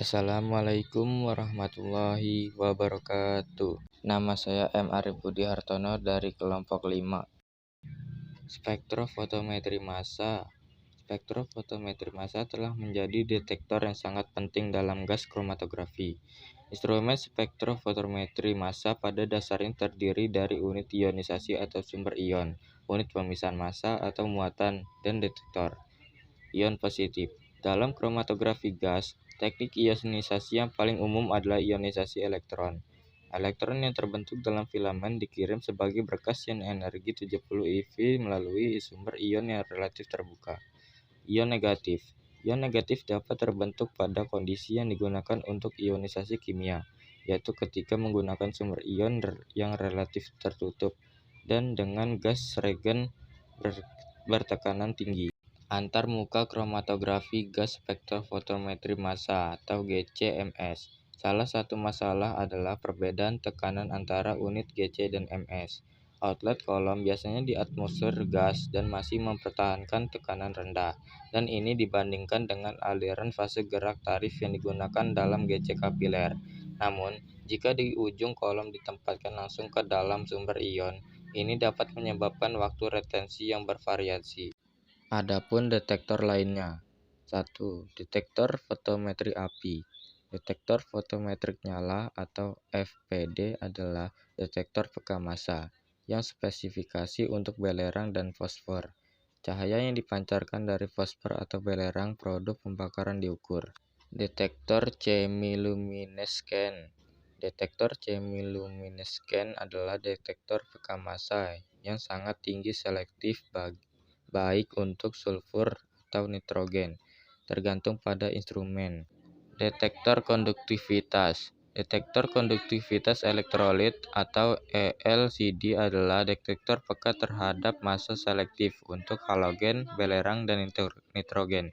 Assalamualaikum warahmatullahi wabarakatuh. Nama saya M. Arif Budi Hartono dari kelompok 5. Spektrofotometri massa. Spektrofotometri massa telah menjadi detektor yang sangat penting dalam gas kromatografi. Instrumen spektrofotometri massa pada dasarnya terdiri dari unit ionisasi atau sumber ion, unit pemisahan massa atau muatan, dan detektor ion positif. Dalam kromatografi gas, teknik ionisasi yang paling umum adalah ionisasi elektron. Elektron yang terbentuk dalam filamen dikirim sebagai berkas yang energi 70 eV melalui sumber ion yang relatif terbuka. Ion negatif. Ion negatif dapat terbentuk pada kondisi yang digunakan untuk ionisasi kimia, yaitu ketika menggunakan sumber ion yang relatif tertutup dan dengan gas reagen bertekanan tinggi. Antarmuka kromatografi gas spektrofotometri massa atau GCMS. Salah satu masalah adalah perbedaan tekanan antara unit GC dan MS. Outlet kolom biasanya di atmosfer gas dan masih mempertahankan tekanan rendah, dan ini dibandingkan dengan aliran fase gerak tarif yang digunakan dalam GC kapiler. Namun, jika di ujung kolom ditempatkan langsung ke dalam sumber ion, ini dapat menyebabkan waktu retensi yang bervariasi. Adapun detektor lainnya. 1. Detektor fotometri api. Detektor fotometrik nyala atau FPD adalah detektor peka massa yang spesifikasi untuk belerang dan fosfor. Cahaya yang dipancarkan dari fosfor atau belerang produk pembakaran diukur. Detektor chemiluminescent. Detektor chemiluminescent adalah detektor peka massa yang sangat tinggi selektif baik untuk sulfur atau nitrogen, tergantung pada instrumen. Detektor konduktivitas. Detektor konduktivitas elektrolit atau ELCD adalah detektor peka terhadap massa selektif untuk halogen, belerang, dan nitrogen.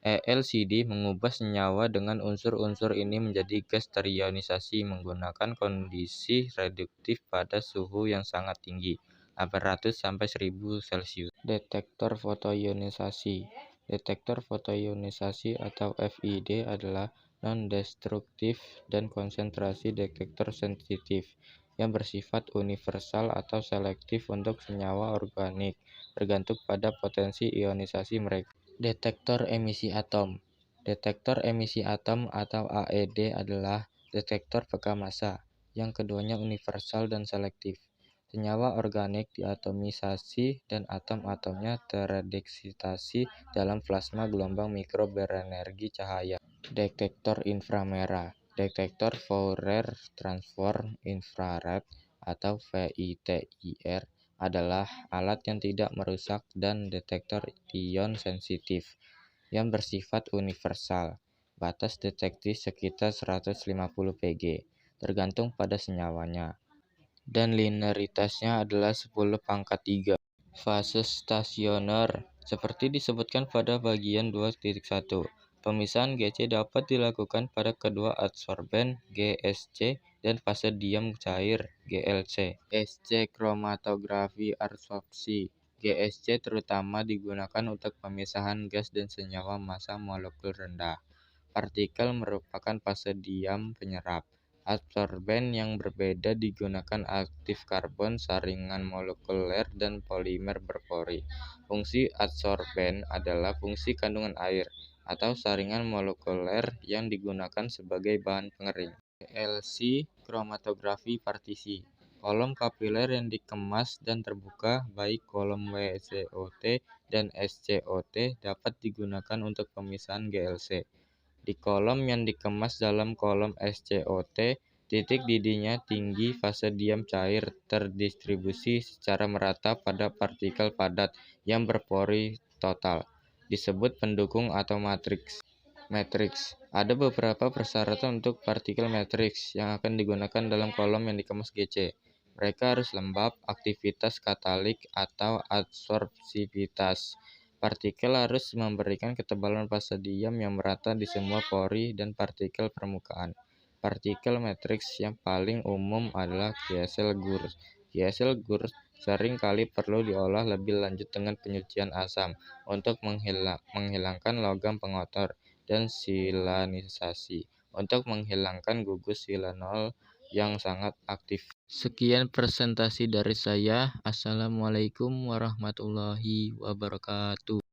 ELCD mengubah senyawa dengan unsur-unsur ini menjadi gas terionisasi menggunakan kondisi reduktif pada suhu yang sangat tinggi, 800 sampai 1000 Celcius. Detektor fotoionisasi. Detektor fotoionisasi atau FID adalah non-destruktif dan konsentrasi detektor sensitif yang bersifat universal atau selektif untuk senyawa organik, bergantung pada potensi ionisasi mereka. Detektor emisi atom. Detektor emisi atom atau AED adalah detektor peka massa yang keduanya universal dan selektif. Senyawa organik diatomisasi dan atom-atomnya tereksitasi dalam plasma gelombang mikro berenergi cahaya. Detektor inframerah. Detektor Fourier Transform Infrared atau VITIR adalah alat yang tidak merusak dan detektor ion sensitif yang bersifat universal. Batas deteksi sekitar 150 Pg, tergantung pada senyawanya, dan linearitasnya adalah 10⁻³. Fase stasioner. Seperti disebutkan pada bagian 2.1, pemisahan GC dapat dilakukan pada kedua adsorben GSC dan fase diam cair GLC. SC kromatografi absorpsi. GSC terutama digunakan untuk pemisahan gas dan senyawa massa molekul rendah. Partikel merupakan fase diam penyerap. Adsorben yang berbeda digunakan aktif karbon, saringan molekuler, dan polimer berpori. Fungsi adsorben adalah fungsi kandungan air atau saringan molekuler yang digunakan sebagai bahan pengering. GLC kromatografi partisi. Kolom kapiler yang dikemas dan terbuka, baik kolom WCOT dan SCOT, dapat digunakan untuk pemisahan GLC. Di kolom yang dikemas dalam kolom SCOT, titik didihnya tinggi, fase diam cair terdistribusi secara merata pada partikel padat yang berpori total, disebut pendukung atau matriks. Matriks. Ada beberapa persyaratan untuk partikel matriks yang akan digunakan dalam kolom yang dikemas GC. Mereka harus lembab, aktivitas katalik, atau adsorpsivitas. Partikel harus memberikan ketebalan fase diam yang merata di semua pori dan partikel permukaan. Partikel matriks yang paling umum adalah Kiesel-Gurz. Kiesel-Gurz sering kali perlu diolah lebih lanjut dengan penyucian asam untuk menghilangkan logam pengotor. dan silanisasi untuk menghilangkan gugus silanol yang sangat aktif. Sekian presentasi dari saya. Assalamualaikum warahmatullahi wabarakatuh.